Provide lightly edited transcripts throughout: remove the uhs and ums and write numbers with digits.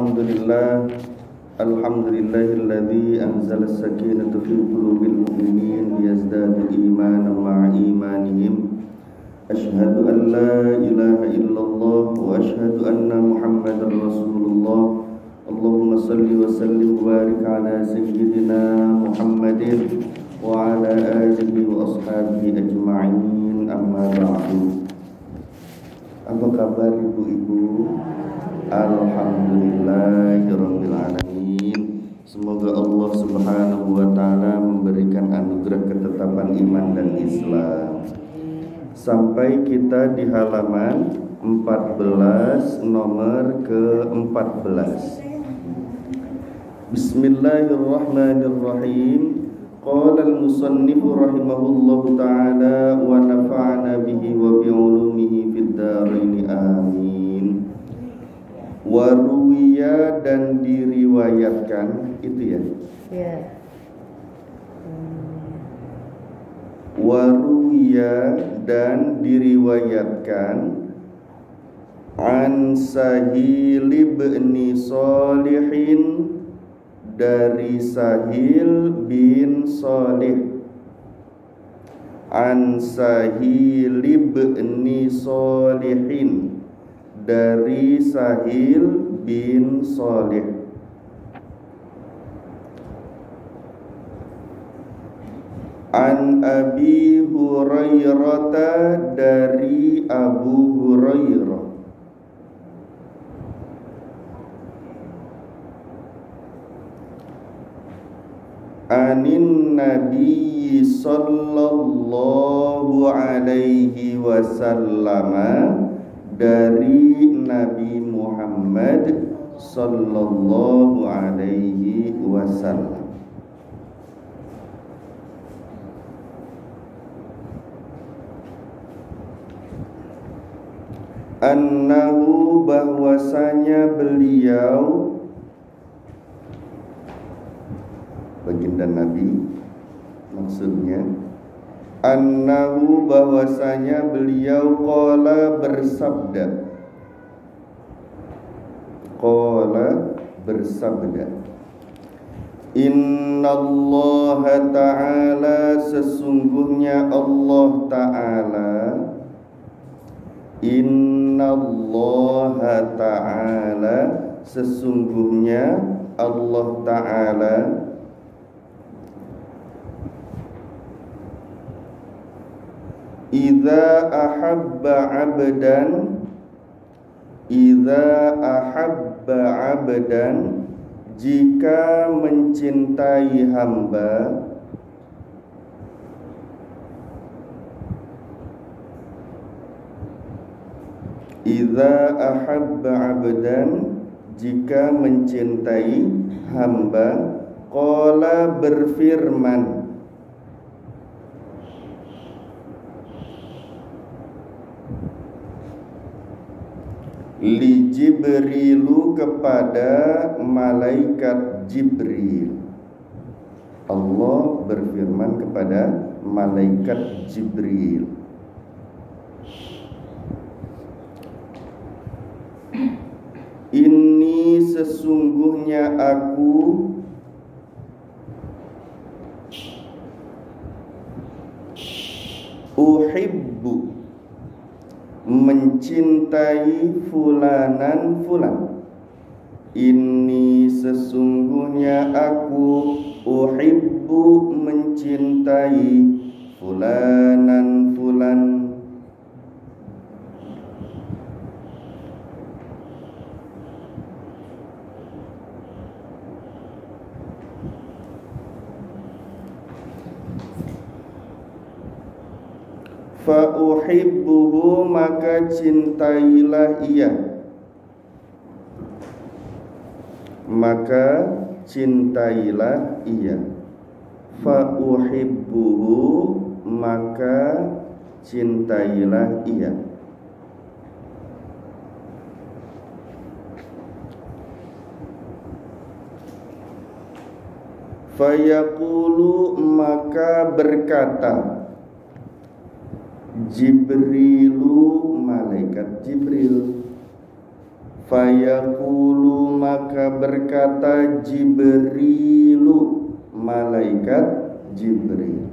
Alhamdulillah, alhamdulillahilladzi anzala as-sakinata fi qulubil mu'minin liyazdadu imanan ma'a imanihim. Asyhadu an la ilaha illallah wa asyhadu anna Muhammadar Rasulullah. Allahumma salli wa sallim wa barik ala sayyidina Muhammadin wa ala alihi wa ashabihi ajma'in. Amma ba'du. Apa kabar ibu-ibu? Alhamdulillahirabbil alamin. Semoga Allah Subhanahu wa taala memberikan anugerah ketetapan iman dan Islam. Sampai kita di halaman 14 nomor ke-14. Bismillahirrahmanirrahim. Qala al-musannifu rahimahullahu ta'ala wa nafa'ana bihi wa bi'ulumihi fid dharain amin. Waruwiya dan diriwayatkan, itu ya? Ya. Waruwiya dan diriwayatkan an Sahil bin Shalihin, dari Sahil bin Shalih, an Sahil bin Shalihin, dari Sahil bin Shalih, an Abi Hurairah, dari Abu Hurairah, anin Nabi sallallahu alaihi wasallam, dari Nabi Muhammad sallallahu alaihi wasallam. Annahu, bahwasanya beliau, baginda Nabi maksudnya, annahu, bahwasanya beliau, qala, bersabda, innallaha ta'ala, sesungguhnya Allah ta'ala, innallaha ta'ala, sesungguhnya Allah ta'ala, idza ahabba abdan, jika mencintai hamba, idza ahabba abdan, jika mencintai hamba, qala, berfirman, li Jibrilu, kepada malaikat Jibril. Allah berfirman kepada malaikat Jibril, ini sesungguhnya aku, uhibbu, mencintai fulanan fulan. Ini sesungguhnya aku, uhibbu, mencintai fulanan fulan. Fa uhibbuhu, maka cintailah ia, maka cintailah ia. Fa uhibbuhu, maka cintailah ia. Fayaqulu, maka berkata Jibrilu, malaikat Jibril, Fayaqulu maka berkata Jibrilu, malaikat Jibril.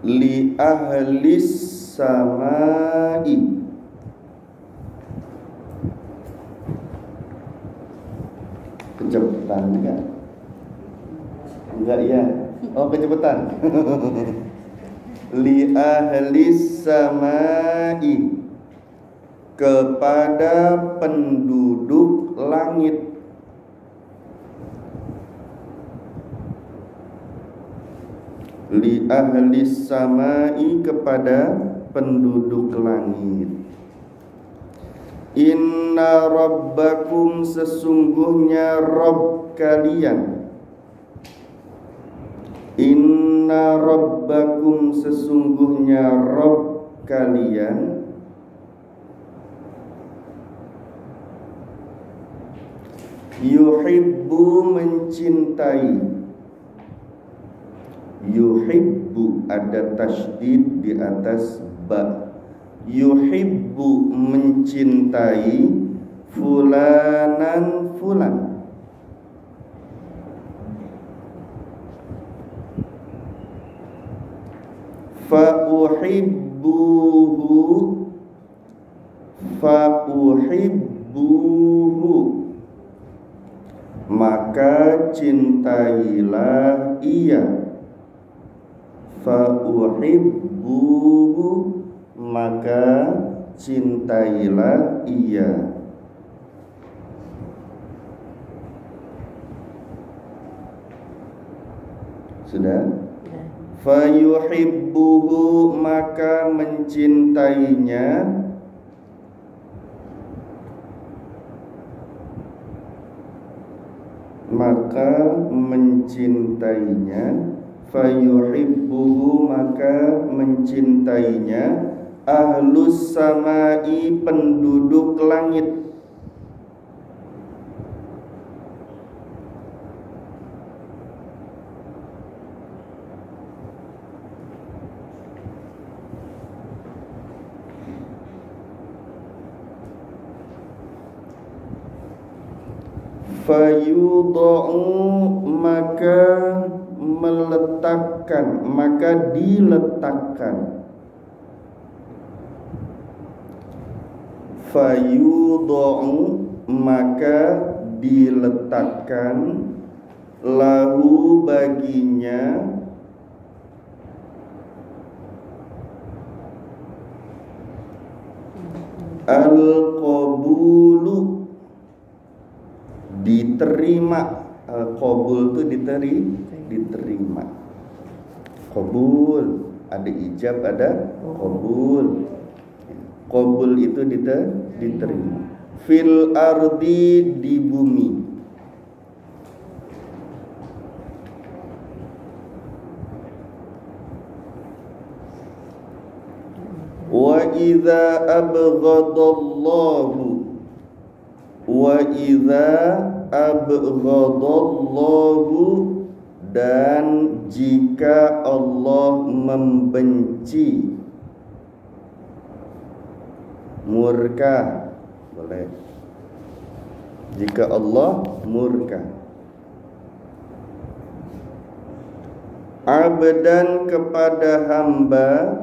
Li ahlis samai, kecepatan enggak? Enggak ya? Oh, kecepatan. Li ahlis samai, kepada penduduk langit. Li ahlis samai, kepada penduduk langit. Inna rabbakum, sesungguhnya Rabb kalian. Inna rabbakum, sesungguhnya Rabb kalian. Yuhibbu, mencintai. Yuhibbu, ada tasydid di atas ba. Yuhibbu, mencintai. Fulanan, fulan. Fa'uhibbuhu, fa'uhibbuhu, maka cintailah ia. Fa'uhibbuhu, maka cintailah ia. Sudah? Fayuhibbuhu, maka mencintainya. Maka mencintainya. Fayuhibbuhu, maka mencintainya. Ahlus samai, penduduk langit. Fayudha'u, maka meletakkan, maka diletakkan. Fayudha'u, maka diletakkan. Lahu, baginya. Al-qabulu, diterima. Al-qabul itu diterima. Qabul, ada ijab, ada qabul. Qabul itu diterima. Fil ardi, di bumi. Wa idza abghadallahu, wa idza abghadallahu, dan jika Allah membenci. Murka, boleh. Jika Allah murka. Abdan, kepada hamba.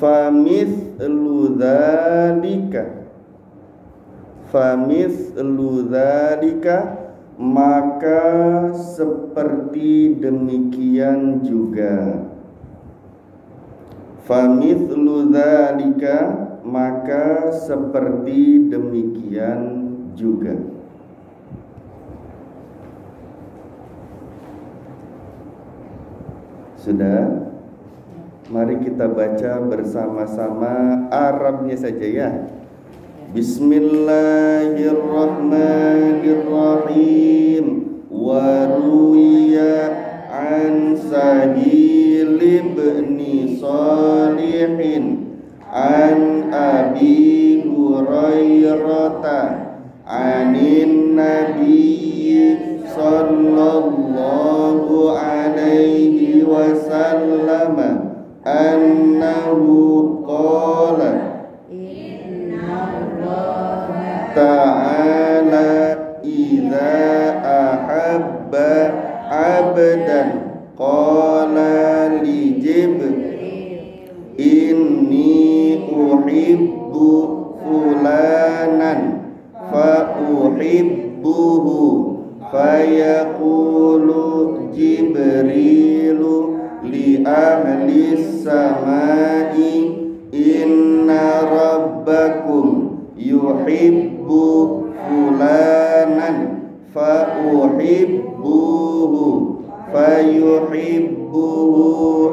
Famithlu dzalika, famithlu dzalika, maka seperti demikian juga. Famithlu dzalika, maka seperti demikian juga. Sudah? Mari kita baca bersama-sama Arabnya saja ya. Bismillahirrahmanirrahim. Wa ruwiya an Sahil ibn Salihin an Abi Hurairah anin Nabi sallallahu abdan qala li Jibril inni uhibbu fulanan fa uhibbuhu fayaqulu Jibrilu li ahli samai inna rabbakum yuhibbu fulanan fa uhibbuhu fayuhibbuhu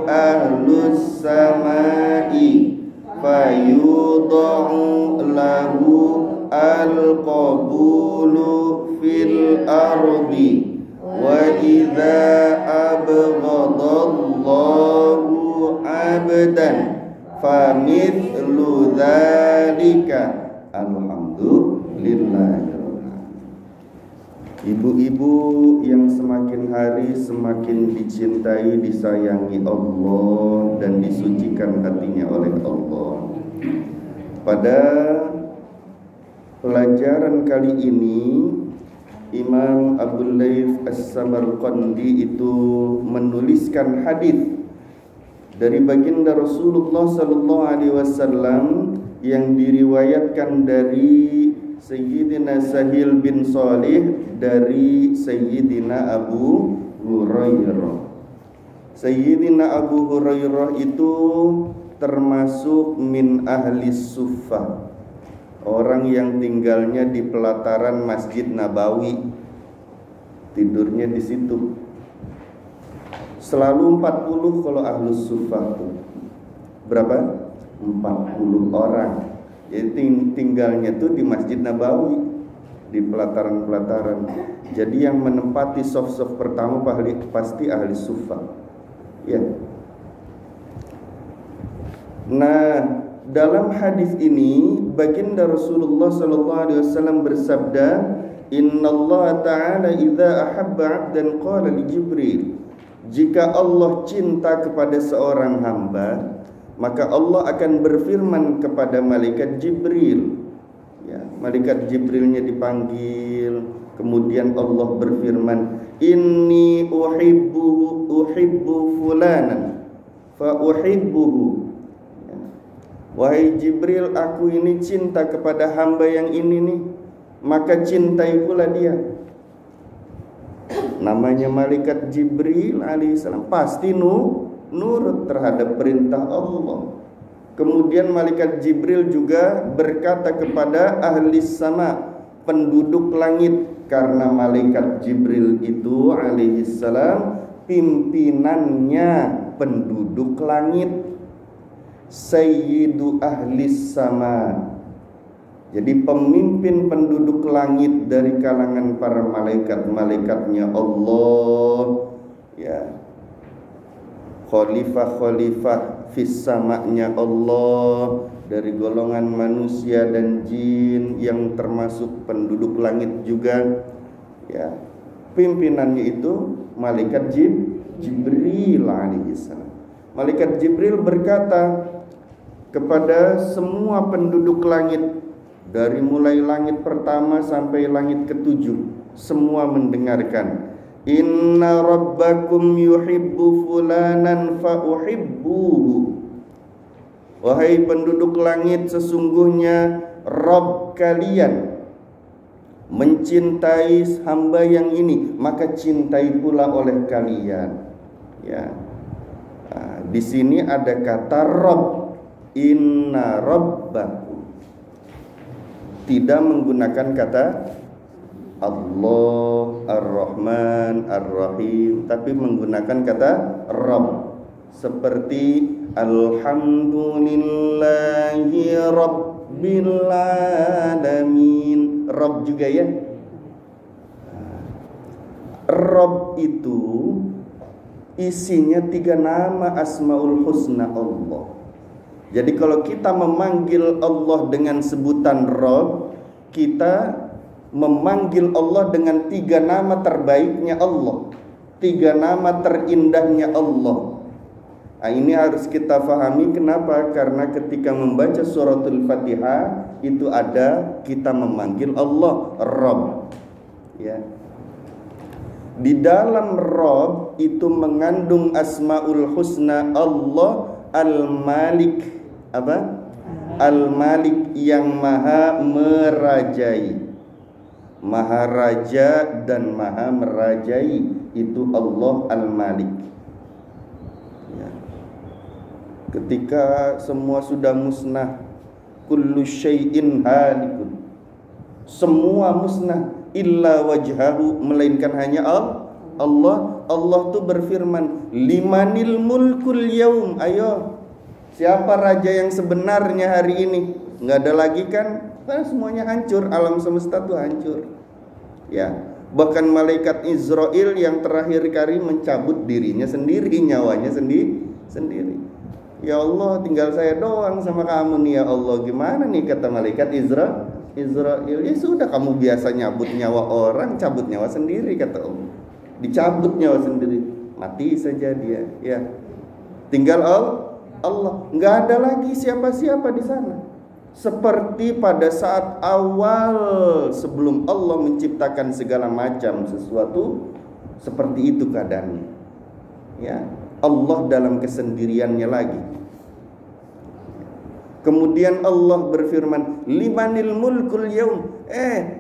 ahlus samai fayudau lahu al-qabulu fil ardi wa idza abghadallahu abdan famithlu dzalika. Alhamdulillah. Ibu-ibu yang semakin hari semakin dicintai, disayangi Allah dan disucikan hatinya oleh Allah. Pada pelajaran kali ini Imam Abdul Laith As-Samarqandi itu menuliskan hadis dari baginda Rasulullah sallallahu alaihi wasallam yang diriwayatkan dari Sayyidina Sahil bin Salih dari Sayyidina Abu Hurairah. Sayyidina Abu Hurairah itu termasuk min ahli suffah, orang yang tinggalnya di pelataran Masjid Nabawi, tidurnya di situ. Selalu 40 kalau ahli suffah tuh. Berapa? 40 orang. Jadi tinggalnya tuh di Masjid Nabawi, di pelataran-pelataran. Jadi yang menempati saf-saf pertama pasti ahli suffah. Ya. Nah, dalam hadis ini baginda Rasulullah sallallahu alaihi wasallam bersabda, "Innallaha ta'ala idza ahabba 'abdan qala li Jibril." Jika Allah cinta kepada seorang hamba, maka Allah akan berfirman kepada malaikat Jibril. Ya, malaikat Jibrilnya dipanggil, kemudian Allah berfirman, "Inni uhibbu fulanan fa uhibbuhu." Ya. Wahai Jibril, aku ini cinta kepada hamba yang ini nih, maka cintai pula dia. Namanya malaikat Jibril alaihissalam pasti nurut terhadap perintah Allah. Kemudian malaikat Jibril juga berkata kepada ahli sama, penduduk langit, karena malaikat Jibril itu alaihissalam pimpinannya penduduk langit, sayyidu ahli sama. Jadi pemimpin penduduk langit dari kalangan para malaikat-malaikatnya Allah, ya. Khalifah-khalifah fis sama'nya Allah dari golongan manusia dan jin yang termasuk penduduk langit juga, ya. Pimpinannya itu malaikat Jibril alaihissalam. Malaikat Jibril berkata kepada semua penduduk langit, dari mulai langit pertama sampai langit ketujuh, semua mendengarkan. Inna rabbakum yuhibbu fulanan fa uhibbuhu. Wahai penduduk langit, sesungguhnya Rabb kalian mencintai hamba yang ini, maka cintai pula oleh kalian. Ya. Nah, di sini ada kata Rabb. Inna rabbakum. Tidak menggunakan kata Allah, Ar-Rahman, Ar-Rahim, tapi menggunakan kata Rabb. Seperti Alhamdulillahi Rabbil Alamin. Rabb juga ya. Rabb itu isinya 3 nama Asmaul Husna Allah. Jadi kalau kita memanggil Allah dengan sebutan Rabb, kita memanggil Allah dengan 3 nama terbaiknya Allah, 3 nama terindahnya Allah. Nah, ini harus kita fahami. Kenapa? Karena ketika membaca suratul Fatihah itu ada kita memanggil Allah Rabb. Ya. Di dalam Rabb itu mengandung Asmaul Husna Allah Al-Malik. Apa? Al-Malik yang maha merajai. Maha raja dan maha merajai itu Allah Al-Malik. Ya. Ketika semua sudah musnah, kullu syai'in halikun, semua musnah illa wajhahu, melainkan hanya Allah. Allah tuh berfirman, limanil mulkul yaum. Ayo, siapa raja yang sebenarnya hari ini? Nggak ada lagi kan? Karena semuanya hancur, alam semesta tuh hancur. Ya, bahkan malaikat Israel yang terakhir kali mencabut dirinya sendiri, nyawanya sendiri. Ya Allah, tinggal saya doang sama kamu nih ya Allah. Gimana nih kata malaikat Israel? Ya sudah, kamu biasa nyabut nyawa orang, cabut nyawa sendiri kata Allah. Dicabut nyawa sendiri, mati saja dia. Ya, tinggal Allah. Nggak ada lagi siapa-siapa di sana. Seperti pada saat awal sebelum Allah menciptakan segala macam sesuatu, seperti itu keadaannya. Ya, Allah dalam kesendiriannya lagi. Kemudian Allah berfirman, limanil mulkul yaum.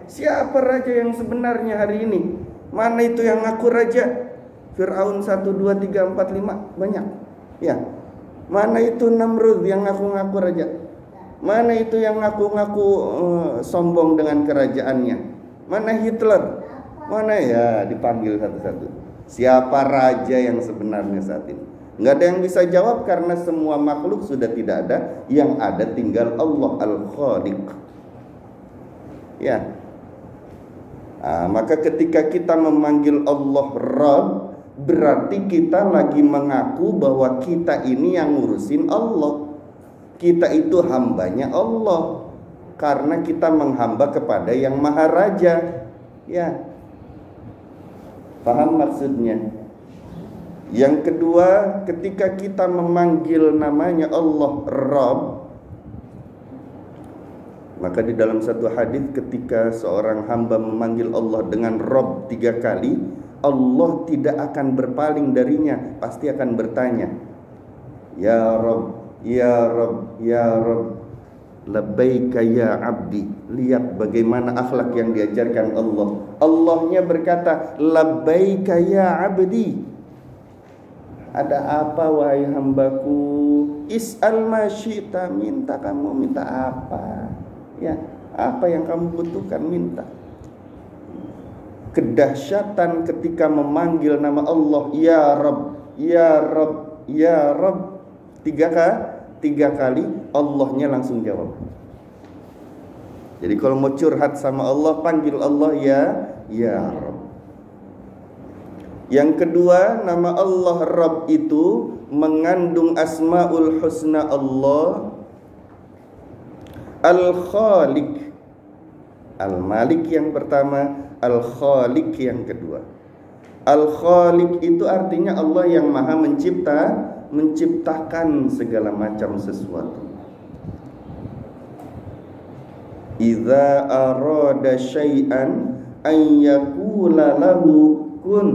Siapa raja yang sebenarnya hari ini? Mana itu yang ngaku raja? Fir'aun 1, 2, 3, 4, 5 banyak. Ya. Mana itu Namrud yang ngaku-ngaku raja? Mana itu yang ngaku-ngaku sombong dengan kerajaannya? Mana Hitler? Mana ya, dipanggil satu-satu. Siapa raja yang sebenarnya saat ini? Nggak ada yang bisa jawab karena semua makhluk sudah tidak ada. Yang ada tinggal Allah Al-Khaliq. Ya. Maka ketika kita memanggil Allah Rabb, berarti kita lagi mengaku bahwa kita ini yang ngurusin Allah. Kita itu hambanya Allah, karena kita menghamba kepada yang maha raja. Ya, paham maksudnya? Yang kedua, ketika kita memanggil namanya Allah Rabb, maka di dalam satu hadis ketika seorang hamba memanggil Allah dengan Rabb 3 kali, Allah tidak akan berpaling darinya, pasti akan bertanya, ya Rabb, ya Rabb, ya Rabb, labbaika ya abdi. Lihat bagaimana akhlak yang diajarkan Allah. Allahnya berkata, labbaika ya abdi. Ada apa wahai hambaku? Is'al ma syi'ta, minta kamu minta apa? Ya, apa yang kamu butuhkan minta. Kedahsyatan ketika memanggil nama Allah, ya Rabb, ya Rabb, ya Rabb. 3 kali Allahnya langsung jawab. Jadi kalau mau curhat sama Allah, panggil Allah ya Rabb. Yang kedua, nama Allah Rabb itu mengandung Asmaul Husna Allah Al-Khaliq. Al-Malik yang pertama, Al-Khaliq yang kedua. Al-Khaliq itu artinya Allah yang maha menciptakan segala macam sesuatu. Idza arada syai'an an yaqula lahu kun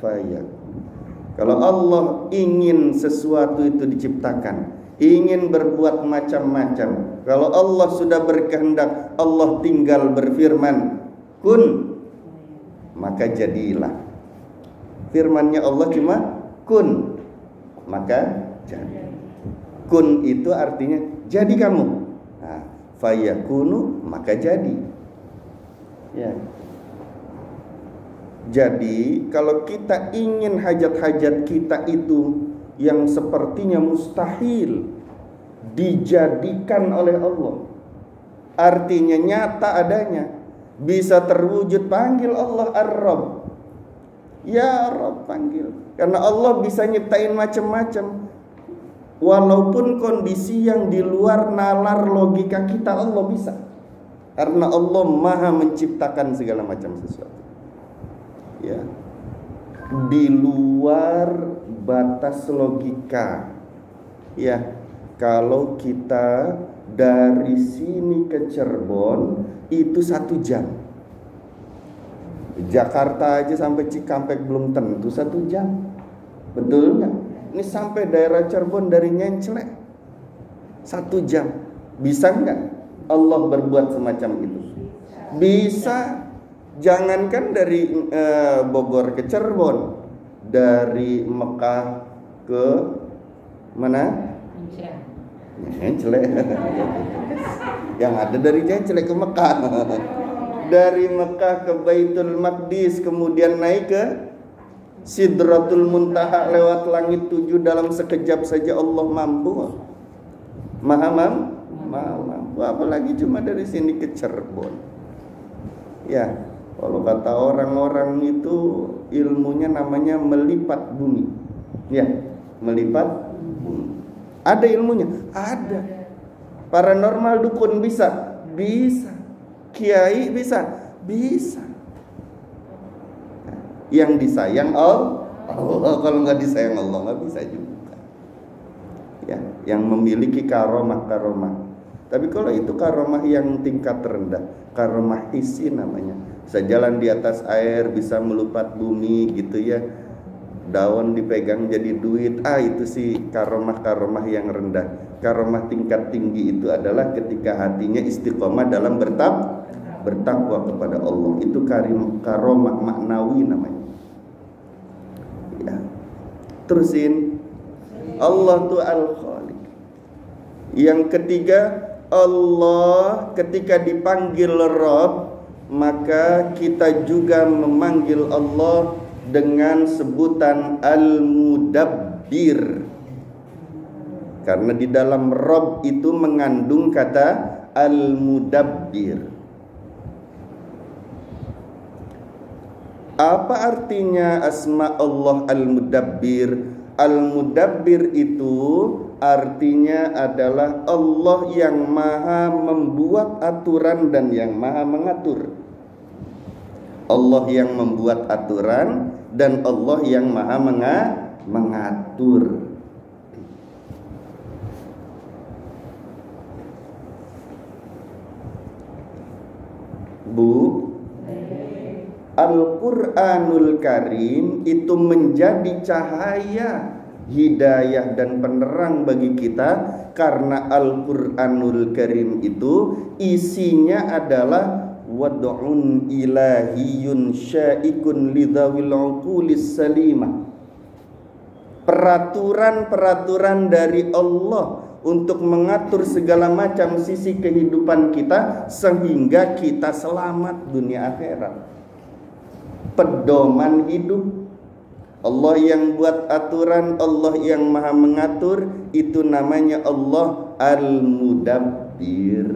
fayakun. Kalau Allah ingin sesuatu itu diciptakan, ingin berbuat macam-macam, kalau Allah sudah berkehendak, Allah tinggal berfirman kun, maka jadilah. Firmannya Allah cuma kun, maka jadi. Kun itu artinya jadi kamu. Nah, fayakunu, maka jadi. Ya. Jadi kalau kita ingin hajat-hajat kita itu yang sepertinya mustahil dijadikan oleh Allah, artinya nyata adanya, bisa terwujud, panggil Allah Ar-Rabb. Ya Rabb, panggil. Karena Allah bisa nyiptain macam-macam. Walaupun kondisi yang di luar nalar logika kita, Allah bisa. Karena Allah maha menciptakan segala macam sesuatu. Ya. Di luar batas logika. Ya. Kalau kita dari sini ke Cirebon itu 1 jam. Jakarta aja sampai Cikampek belum tentu 1 jam. Betul nggak? Ini sampai daerah Cirebon dari Nyenclek 1 jam. Bisa nggak Allah berbuat semacam itu? Bisa. Jangankan dari Bogor ke Cirebon, dari Mekah ke mana? Nyenclek. Yang ada dari Nyenclek ke Mekah. Dari Mekah ke Baitul Maqdis, kemudian naik ke Sidratul Muntaha lewat langit 7 dalam sekejap saja. Allah mampu. Maha mampu. Apalagi cuma dari sini ke Cirebon. Ya, kalau kata orang-orang itu ilmunya namanya melipat bumi. Ya, melipat bumi. Ada ilmunya? Ada. Paranormal dukun bisa? Bisa. Kiai bisa? Bisa. Yang disayang Allah, kalau nggak disayang Allah nggak bisa juga. Ya, yang memiliki karomah. Tapi kalau itu karomah yang tingkat rendah, karomah hissi namanya. Bisa jalan di atas air, bisa melupat bumi gitu ya. Daun dipegang jadi duit. Itu sih karomah yang rendah. Karomah tingkat tinggi itu adalah ketika hatinya istiqomah dalam bertakwa kepada Allah. Itu karomah maknawi namanya. Ya. Terusin. Allah tu Al-Khaliq. Yang ketiga, Allah ketika dipanggil Rabb, maka kita juga memanggil Allah dengan sebutan Al-Mudabbir. Karena di dalam Rabb itu mengandung kata Al-Mudabbir. Apa artinya asma Allah Al-Mudabbir? Al-Mudabbir itu artinya adalah Allah yang maha membuat aturan dan yang maha mengatur. Allah yang membuat aturan dan Allah yang maha mengatur. Bu, Al-Quranul Karim itu menjadi cahaya, hidayah dan penerang bagi kita. Karena Al-Quranul Karim itu isinya adalah wad'un ilahiyun syaikun lidhawil uqulis salimah. Peraturan-peraturan dari Allah untuk mengatur segala macam sisi kehidupan kita sehingga kita selamat dunia akhirat. Pedoman hidup. Allah yang buat aturan, Allah yang maha mengatur, itu namanya Allah Al-Mudabbir.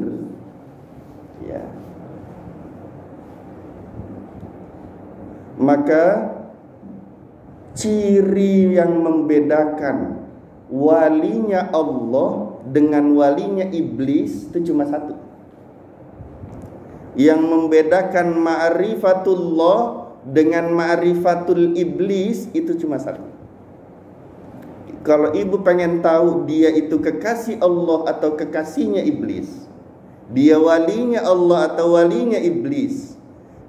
Ya. Maka ciri yang membedakan walinya Allah dengan walinya iblis itu cuma satu. Yang membedakan ma'rifatullah dengan ma'rifatul iblis itu cuma satu. Kalau ibu pengen tahu dia itu kekasih Allah atau kekasihnya iblis, dia walinya Allah atau walinya iblis,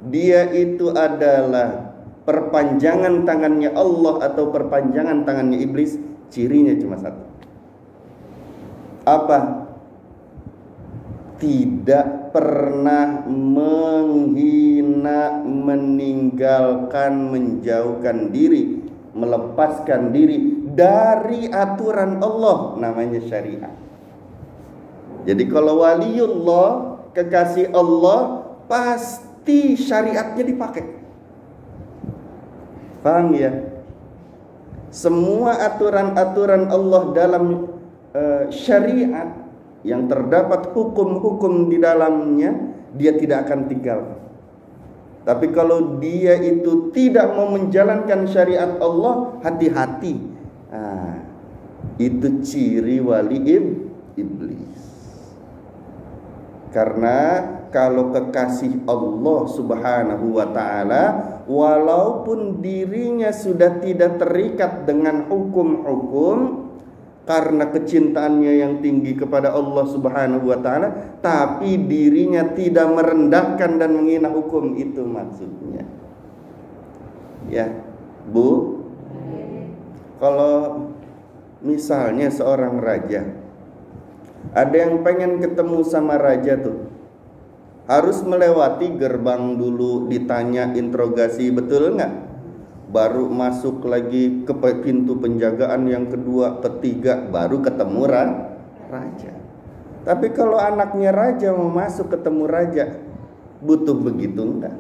dia itu adalah perpanjangan tangannya Allah atau perpanjangan tangannya iblis, cirinya cuma satu. Apa? Tidak pernah menghina, meninggalkan, menjauhkan diri, melepaskan diri dari aturan Allah, namanya syariat. Jadi kalau waliullah, kekasih Allah, pasti syariatnya dipakai. Paham ya? Semua aturan-aturan Allah dalam syariat yang terdapat hukum-hukum di dalamnya, dia tidak akan tinggalkan. Tapi kalau dia itu tidak mau menjalankan syariat Allah, hati-hati. Itu ciri wali iblis. Karena kalau kekasih Allah Subhanahu wa ta'ala, walaupun dirinya sudah tidak terikat dengan hukum-hukum karena kecintaannya yang tinggi kepada Allah Subhanahu wa ta'ala, tapi dirinya tidak merendahkan dan menghina hukum, itu maksudnya. Ya, Bu. Kalau misalnya seorang raja, ada yang pengen ketemu sama raja tuh, harus melewati gerbang dulu, ditanya interogasi, betul nggak? Baru masuk lagi ke pintu penjagaan yang kedua, ketiga, baru ketemu raja. Tapi kalau anaknya raja mau masuk ketemu raja, butuh begitu enggak?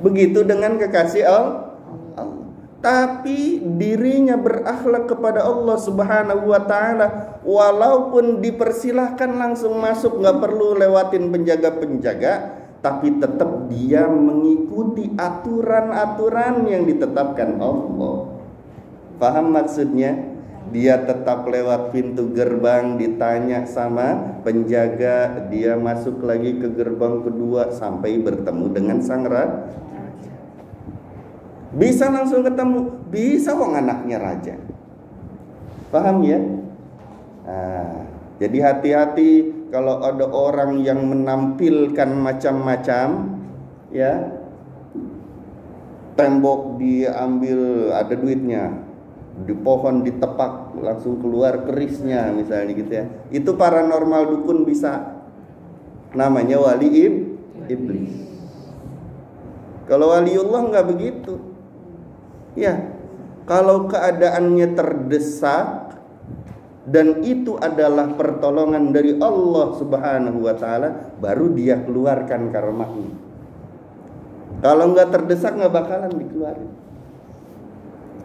Begitu dengan kekasih Allah. Tapi dirinya berakhlak kepada Allah Subhanahu wa ta'ala, walaupun dipersilahkan langsung masuk, nggak perlu lewatin penjaga-penjaga, tapi tetap dia mengikuti aturan-aturan yang ditetapkan Allah. Paham maksudnya? Dia tetap lewat pintu gerbang, ditanya sama penjaga, dia masuk lagi ke gerbang kedua sampai bertemu dengan sang raja. Bisa langsung ketemu, bisa kok anaknya raja. Paham ya? Nah, jadi hati-hati kalau ada orang yang menampilkan macam-macam, ya. Tembok diambil, ada duitnya, di pohon ditepak langsung keluar kerisnya misalnya gitu ya. Itu paranormal dukun bisa. Namanya wali iblis. Kalau waliullah nggak begitu. Ya, kalau keadaannya terdesak dan itu adalah pertolongan dari Allah Subhanahu wa ta'ala, baru dia keluarkan karmahnya. Kalau nggak terdesak nggak bakalan dikeluarin.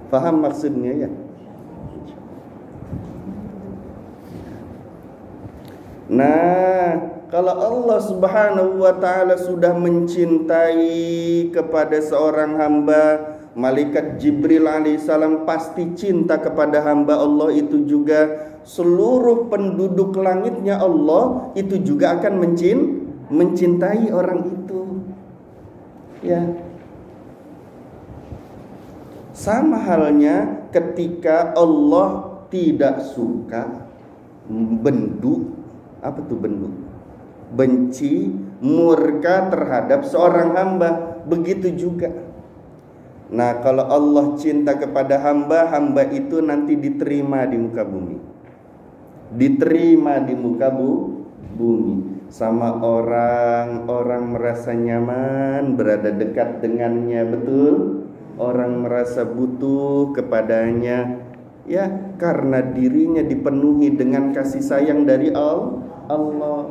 Paham maksudnya ya? Nah, kalau Allah Subhanahu wa ta'ala sudah mencintai kepada seorang hamba, malaikat Jibril alaihissalam pasti cinta kepada hamba Allah itu juga. Seluruh penduduk langitnya Allah itu juga akan mencintai orang itu. Ya. Sama halnya ketika Allah tidak suka, bendu, apa tuh bendu? Benci, murka terhadap seorang hamba, begitu juga. Nah, kalau Allah cinta kepada hamba, hamba itu nanti diterima di muka bumi. Diterima di muka bumi. Sama orang merasa nyaman berada dekat dengannya, betul? Orang merasa butuh kepadanya, ya, karena dirinya dipenuhi dengan kasih sayang dari Allah.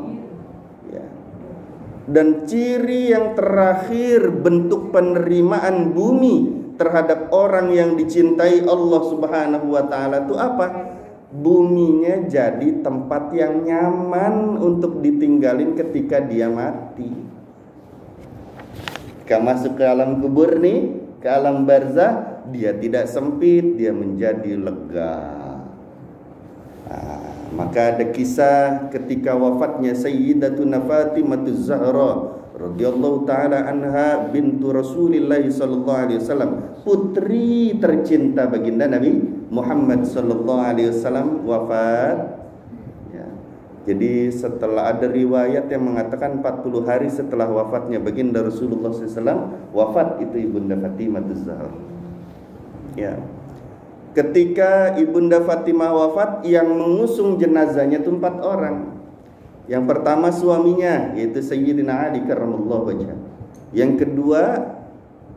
Ya. Dan ciri yang terakhir bentuk penerimaan bumi terhadap orang yang dicintai Allah Subhanahu wa ta'ala itu apa? Buminya jadi tempat yang nyaman untuk ditinggalin ketika dia mati. Ketika masuk ke alam kubur nih, ke alam barzah, dia tidak sempit, dia menjadi lega. Nah, maka ada kisah ketika wafatnya Sayyidatuna Fatimah Zahra radhiyallahu taala anha bintu Rasulillah sallallahu alaihi wasallam, putri tercinta baginda Nabi Muhammad sallallahu alaihi wasallam, wafat. Ya. Jadi setelah ada riwayat yang mengatakan 40 hari setelah wafatnya baginda Rasulullah sallallahu alaihi wasallam, wafat itu ibunda Fatimah Zahra. Ya. Ketika ibunda Fatimah wafat, yang mengusung jenazahnya itu 4 orang. Yang pertama suaminya, yaitu Sayyidina Ali karramallahu wajhah. Yang kedua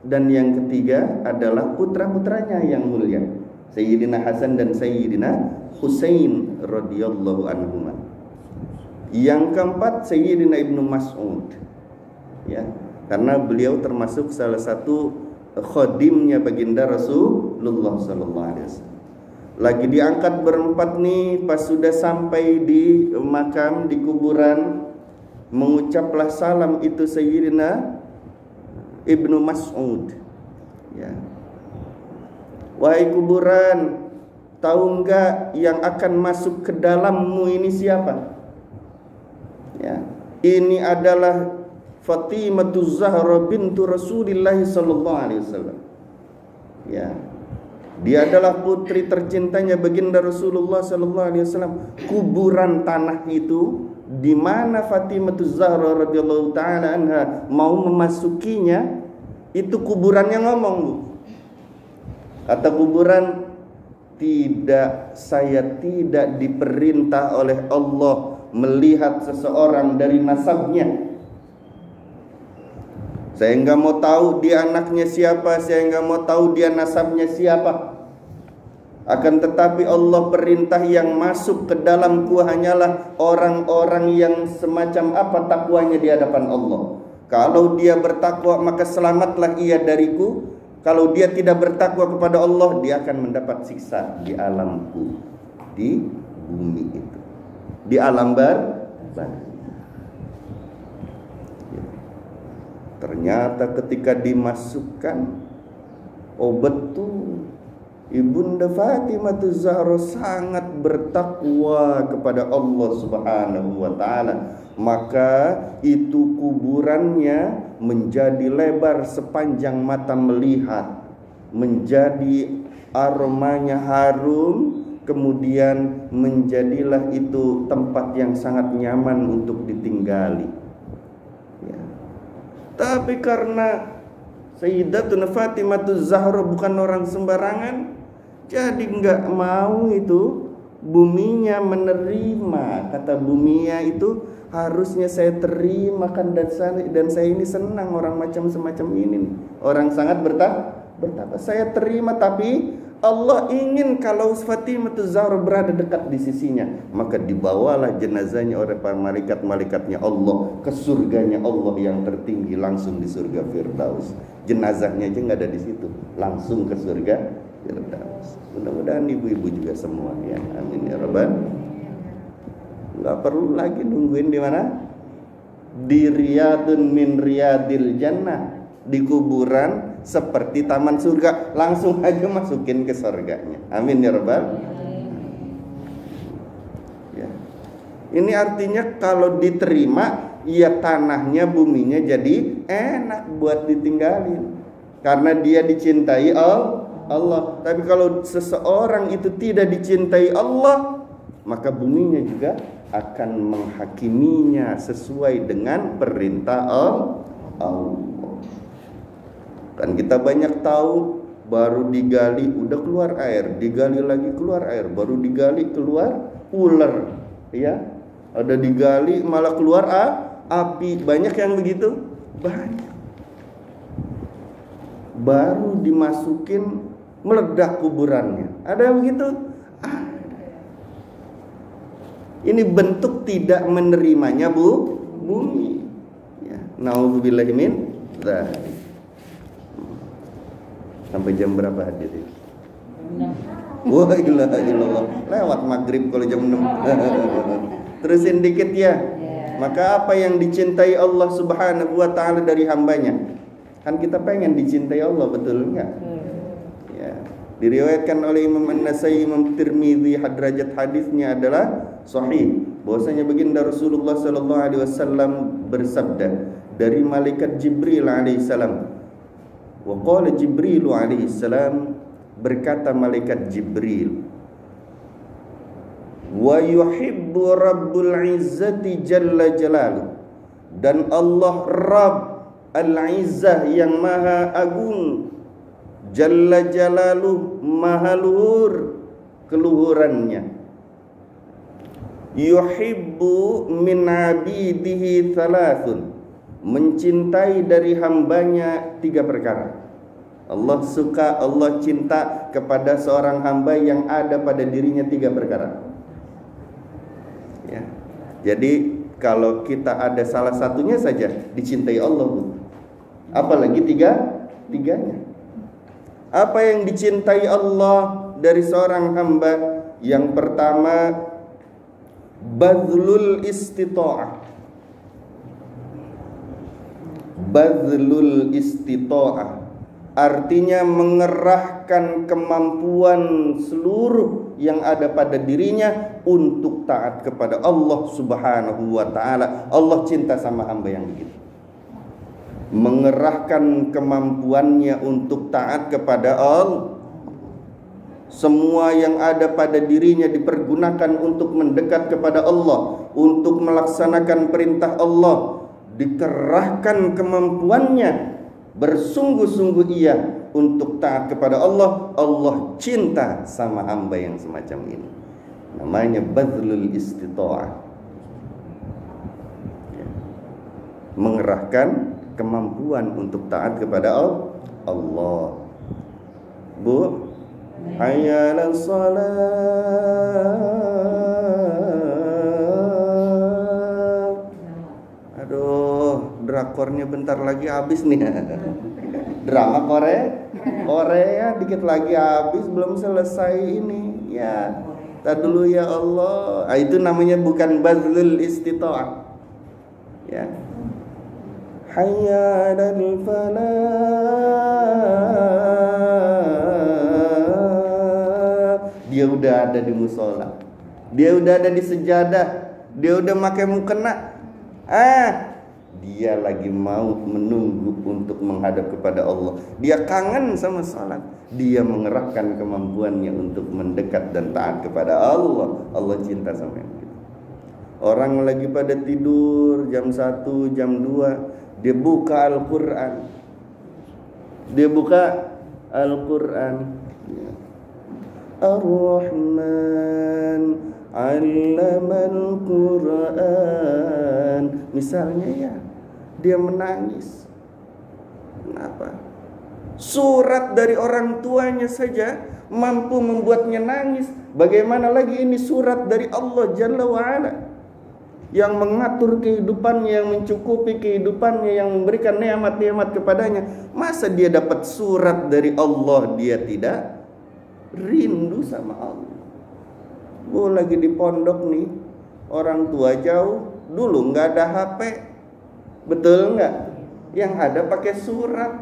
dan yang ketiga adalah putra-putranya yang mulia, Sayyidina Hasan dan Sayyidina Husain radhiyallahu anhuma. Yang keempat Sayyidina Ibnu Mas'ud. Ya, karena beliau termasuk salah satu khadimnya baginda Rasulullah sallallahu alaihi wasallam. Lagi diangkat berempat nih, pas sudah sampai di makam, di kuburan, mengucaplah salam itu Sayyidina Ibnu Mas'ud. Ya. Wahai kuburan, tahu enggak yang akan masuk ke dalammu ini siapa? Ya. Ini adalah Fatimah Zahra bintu Rasulillah sallallahu alaihi wasallam. Ya. Dia adalah putri tercintanya baginda Rasulullah sallallahu alaihi wasallam. Kuburan tanah itu di mana Fatimah Zahra radhiyallahu taala anha mau memasukinya, Itu kuburannya ngomong, Bu. Kata kuburan, tidak, saya tidak diperintah oleh Allah melihat seseorang dari nasabnya. Saya nggak mau tahu dia anaknya siapa, saya nggak mau tahu dia nasabnya siapa. Akan tetapi Allah perintah yang masuk ke dalamku hanyalah orang-orang yang semacam apa takwanya di hadapan Allah. Kalau dia bertakwa maka selamatlah ia dariku. Kalau dia tidak bertakwa kepada Allah, dia akan mendapat siksa di alamku, di bumi itu, di alam barzakh. Ternyata ketika dimasukkan, oh betul, Ibunda Fatimah Zahra sangat bertakwa kepada Allah Subhanahu wa taala. Maka itu kuburannya menjadi lebar sepanjang mata melihat, menjadi aromanya harum, kemudian menjadilah itu tempat yang sangat nyaman untuk ditinggali. Ya. Tapi karena Sayyidatuna Fatimah Zahra bukan orang sembarangan, jadi nggak mau itu buminya menerima. Kata buminya itu, harusnya saya terima kan, dan saya ini senang orang macam semacam ini, orang sangat bertakwa. Saya terima, tapi Allah ingin kalau Fatimah Zahra berada dekat di sisinya, maka dibawalah jenazahnya oleh para malaikat-malaikatnya Allah ke surganya Allah yang tertinggi, langsung di surga Firdaus. Jenazahnya aja nggak ada di situ, langsung ke surga Firdaus. Mudah-mudahan ibu-ibu juga semua ya, amin ya rabbal. Nggak perlu lagi nungguin di mana? Di riyadun min riyadil jannah, di kuburan seperti taman surga, langsung aja masukin ke surganya. Amin ya rabbal. Ya. Ini artinya kalau diterima, ya tanahnya, buminya jadi enak buat ditinggalin, karena dia dicintai Allah. Tapi kalau seseorang itu tidak dicintai Allah, maka buminya juga akan menghakiminya sesuai dengan perintah Allah. Kan kita banyak tahu, baru digali udah keluar air, digali lagi keluar air, baru digali keluar ular, ya. Ada digali malah keluar api, banyak yang begitu, banyak. Baru dimasukin meledak kuburannya, ada yang begitu. Ini bentuk tidak menerimanya bumi. Ya, naudzubillahi min dzalik. Sampai jam berapa hadir? Wah, ilaha illallah. Lewat maghrib kalau jam 6. Terusin dikit ya. Maka apa yang dicintai Allah Subhanahu wa taala dari hambanya? Kan kita pengen dicintai Allah, betul enggak? Ya. Diriwayatkan oleh Imam An-Nasai, Imam Tirmidzi, hadrajat hadisnya adalah sahih. Bahwasanya baginda Rasulullah sallallahu alaihi wasallam bersabda dari malaikat Jibril alaihi salam. Wa qala Jibril alaihi salam, berkata malaikat Jibril, wa yuhibbu rabbul izzati jalla jalaluh, dan Allah Rabb al-izzah yang maha agung, jalla jalaluh maha luhur keluhurannya, yuhibbu min abidihi thalathun, mencintai dari hambanya 3 perkara. Allah suka, Allah cinta kepada seorang hamba yang ada pada dirinya 3 perkara. Ya. Jadi kalau kita ada salah satunya saja dicintai Allah, apalagi tiganya. Apa yang dicintai Allah dari seorang hamba? Yang pertama, badlul istita'ah. Badlul istita'ah artinya mengerahkan kemampuan seluruh yang ada pada dirinya untuk taat kepada Allah Subhanahu wa taala. Allah cinta sama hamba yang begitu, mengerahkan kemampuannya untuk taat kepada Allah. Semua yang ada pada dirinya dipergunakan untuk mendekat kepada Allah, untuk melaksanakan perintah Allah, dikerahkan kemampuannya bersungguh-sungguh ia untuk taat kepada Allah, Allah cinta sama hamba yang semacam ini. Namanya badlul istita'ah, mengerahkan kemampuan untuk taat kepada Allah. Bu, hayya 'alas shalah. Aduh, drakornya bentar lagi habis nih. Drama Korea dikit lagi habis, belum selesai ini. Ya, tar dulu ya Allah. Itu namanya bukan badlul istita'ah. Ya. Hayya 'alal falah. Dia udah ada di musola, dia udah ada di sejadah, dia udah pakai mukena. Dia lagi mau menunggu untuk menghadap kepada Allah. Dia kangen sama salat. Dia mengerahkan kemampuannya untuk mendekat dan taat kepada Allah. Allah cinta sama kita. Orang lagi pada tidur jam 1, jam 2, dia buka Al-Quran. Dia buka Al-Quran. Ar-Rahman 'allamal Quran. Misalnya ya, dia menangis. Kenapa? Surat dari orang tuanya saja mampu membuatnya nangis. Bagaimana lagi ini surat dari Allah Jalla wa'ala, yang mengatur kehidupannya, yang mencukupi kehidupannya, yang memberikan nikmat-nikmat kepadanya. Masa dia dapat surat dari Allah, dia tidak rindu sama Allah? Lagi di pondok nih, orang tua jauh. Dulu nggak ada HP, betul nggak? Yang ada pakai surat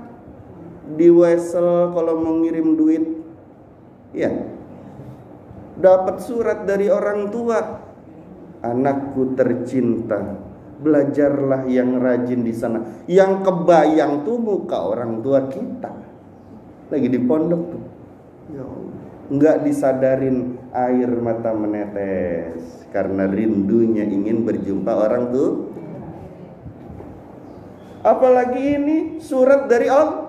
di Wesel kalau mau ngirim duit, ya dapat surat dari orang tua. Anakku tercinta, belajarlah yang rajin di sana. Yang kebayang tuh muka orang tua kita lagi di pondok tuh. Ya Allah, nggak disadarin air mata menetes karena rindunya ingin berjumpa orang tuh. Apalagi ini surat dari Allah,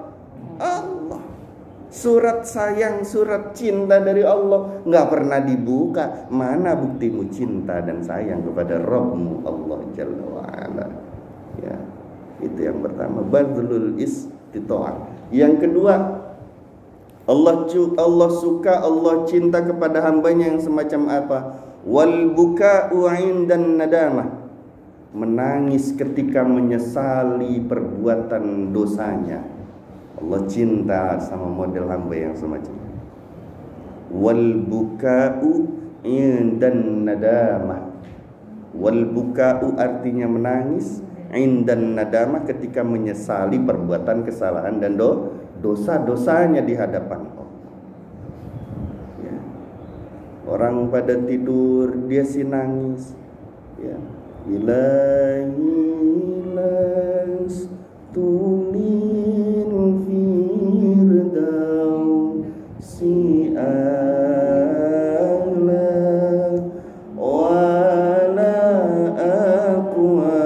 surat sayang, surat cinta dari Allah, nggak pernah dibuka. Mana buktimu cinta dan sayang kepada Rabbmu Allah Jalla wa'ala? Ya, itu yang pertama, badlul istita'ah. Yang kedua, Allah suka, Allah cinta kepada hambanya yang semacam apa? Wal buka'u 'indan nadamah, menangis ketika menyesali perbuatan dosanya. Allah cinta sama model hamba yang semacam itu. Wal buka'u 'indan nadamah. Wal buka'u artinya menangis, 'indan nadamah ketika menyesali perbuatan kesalahan dan dosa-dosanya di hadapan Allah. Ya. Orang pada tidur, dia sih nangis. Ya. Ilahi lastulil firdausi a'la wala aqwa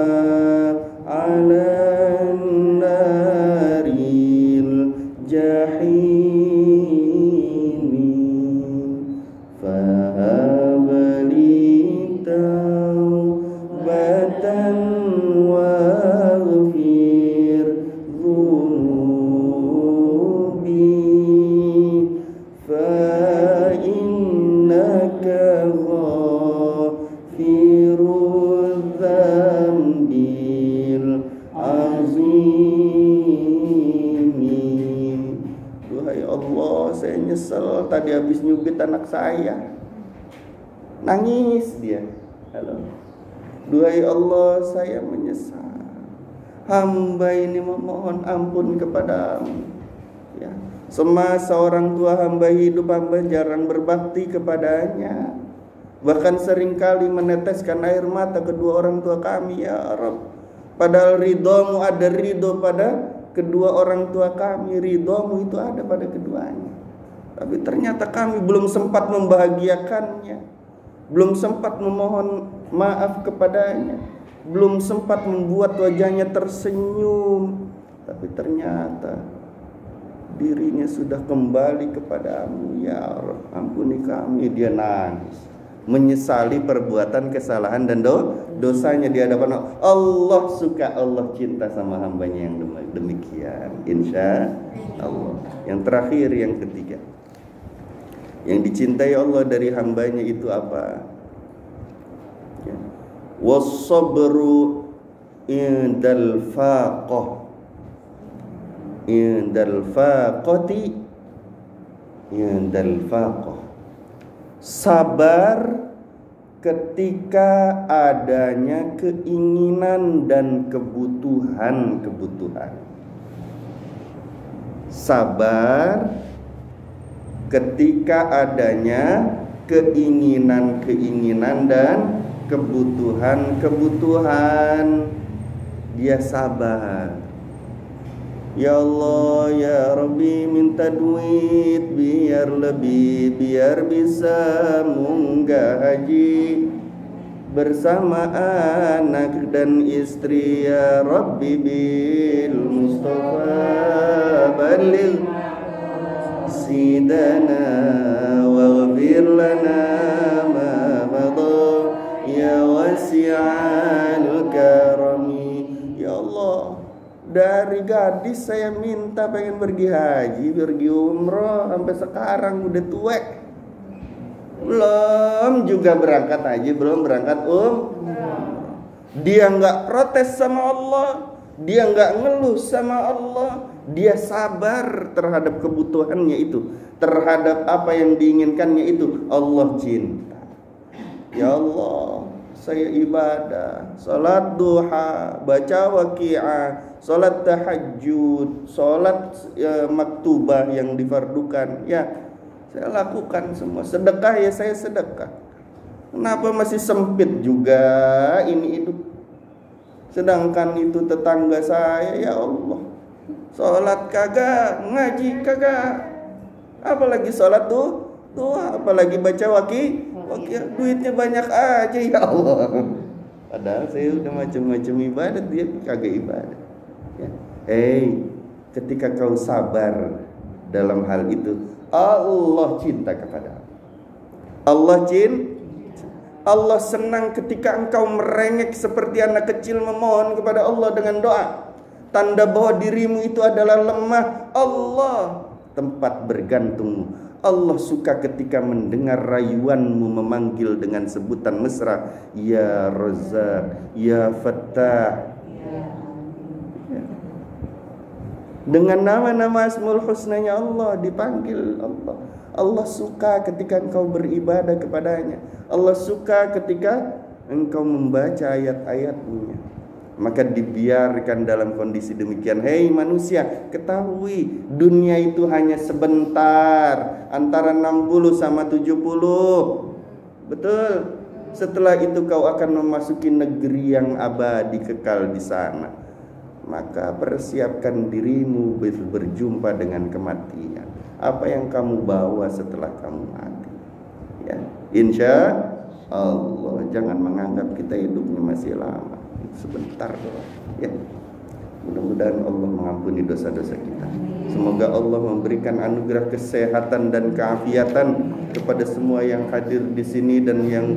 ala naril jahimi fahabli taubatan waghfir dhunubi fa innaka ghafirudz dzambil azimi. Duhai Allah, saya nyesel tadi habis nyubit anak saya. Nangis dia. Halo. Duhai Allah, saya menyesal. Hamba ini memohon ampun kepadamu. Ya. Semasa orang tua hamba hidup, hamba jarang berbakti kepadanya. Bahkan seringkali meneteskan air mata kedua orang tua kami, ya Rabb. Padahal ridhomu ada ridho pada kedua orang tua kami. Ridhomu itu ada pada keduanya. Tapi ternyata kami belum sempat membahagiakannya, belum sempat memohon maaf kepadanya, belum sempat membuat wajahnya tersenyum. Tapi ternyata dirinya sudah kembali kepadamu, ya Allah, ampuni kami. Dia nangis, menyesali perbuatan kesalahan dan dosanya di hadapan Allah. Allah suka, Allah cinta sama hambanya yang demikian, insya Allah. Yang terakhir, yang ketiga, yang dicintai Allah dari hambanya itu apa? Ya. Was-sabru indal faqah, indal faqati, indal faqah. Sabar ketika adanya keinginan dan kebutuhan-kebutuhan. Sabar ketika adanya keinginan-keinginan dan kebutuhan-kebutuhan. Dia sabar. Ya Allah, ya Rabbi, minta duit biar lebih, biar bisa munggah haji bersama anak dan istri. Ya Rabbi bil Mustafa balil sidana waghfir lana ma madha ya wasi'al karami. Ya Allah, dari gadis saya minta pengen pergi haji, pergi umroh, sampai sekarang udah tuwek, belum juga berangkat haji, belum berangkat Dia nggak protes sama Allah, dia nggak ngeluh sama Allah, dia sabar terhadap kebutuhannya itu, terhadap apa yang diinginkannya itu. Allah cinta. Ya Allah, saya ibadah, salat duha, baca waqi'ah, salat tahajud, salat maktubah yang difardukan, ya saya lakukan semua. Sedekah, ya saya sedekah. Kenapa masih sempit juga ini hidup? Sedangkan itu tetangga saya, ya Allah, salat kagak, ngaji kagak, apalagi salat doa, apalagi baca waqi'ah, duitnya banyak aja, ya Allah. Padahal saya udah macam-macam ibadat, dia kagak ibadat. Ya. Ketika kau sabar dalam hal itu, Allah cinta kepada Allah. Allah senang ketika engkau merengek seperti anak kecil memohon kepada Allah dengan doa. Tanda bahwa dirimu itu adalah lemah. Allah tempat bergantungmu. Allah suka ketika mendengar rayuanmu memanggil dengan sebutan mesra, ya Razzaq, ya Fattah. Dengan nama-nama Asmaul Husnanya Allah dipanggil Allah. Allah suka ketika engkau beribadah kepadanya. Allah suka ketika engkau membaca ayat-ayatnya. Maka dibiarkan dalam kondisi demikian. Hei manusia, ketahui dunia itu hanya sebentar, antara 60 sama 70. Betul. Setelah itu kau akan memasuki negeri yang abadi kekal di sana. Maka persiapkan dirimu berjumpa dengan kematian. Apa yang kamu bawa setelah kamu mati? Ya, insya Allah, jangan menganggap kita hidupnya masih lama, sebentar doang. Ya, mudah-mudahan Allah mengampuni dosa-dosa kita. Semoga Allah memberikan anugerah kesehatan dan keafiatan kepada semua yang hadir di sini dan yang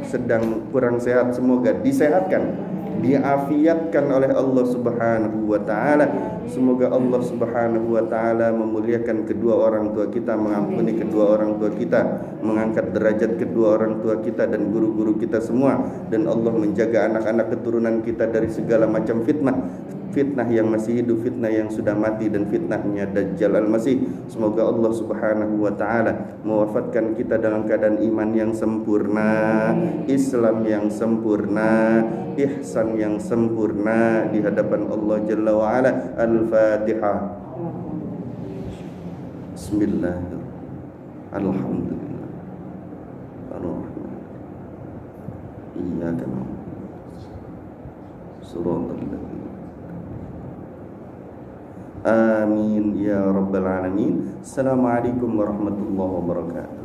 sedang kurang sehat. Semoga disehatkan, diafiatkan oleh Allah Subhanahu wa taala. Semoga Allah Subhanahu wa taala memuliakan kedua orang tua kita, mengampuni kedua orang tua kita, mengangkat derajat kedua orang tua kita dan guru-guru kita semua, dan Allah menjaga anak-anak keturunan kita dari segala macam fitnah. Fitnah yang masih hidup, fitnah yang sudah mati, dan fitnahnya Dajjal al-Masih. Semoga Allah Subhanahu wa taala mewafatkan kita dalam keadaan iman yang sempurna, Islam yang sempurna, ihsan yang sempurna di hadapan Allah Jalla wa Ala. Al-Fatihah. Bismillahirrahmanirrahim. Alhamdulillah. Ar-Rahman. Iyyaka na'budu. Shiratal ladzina. Amin ya rabbal alamin. Assalamualaikum warahmatullahi wabarakatuh.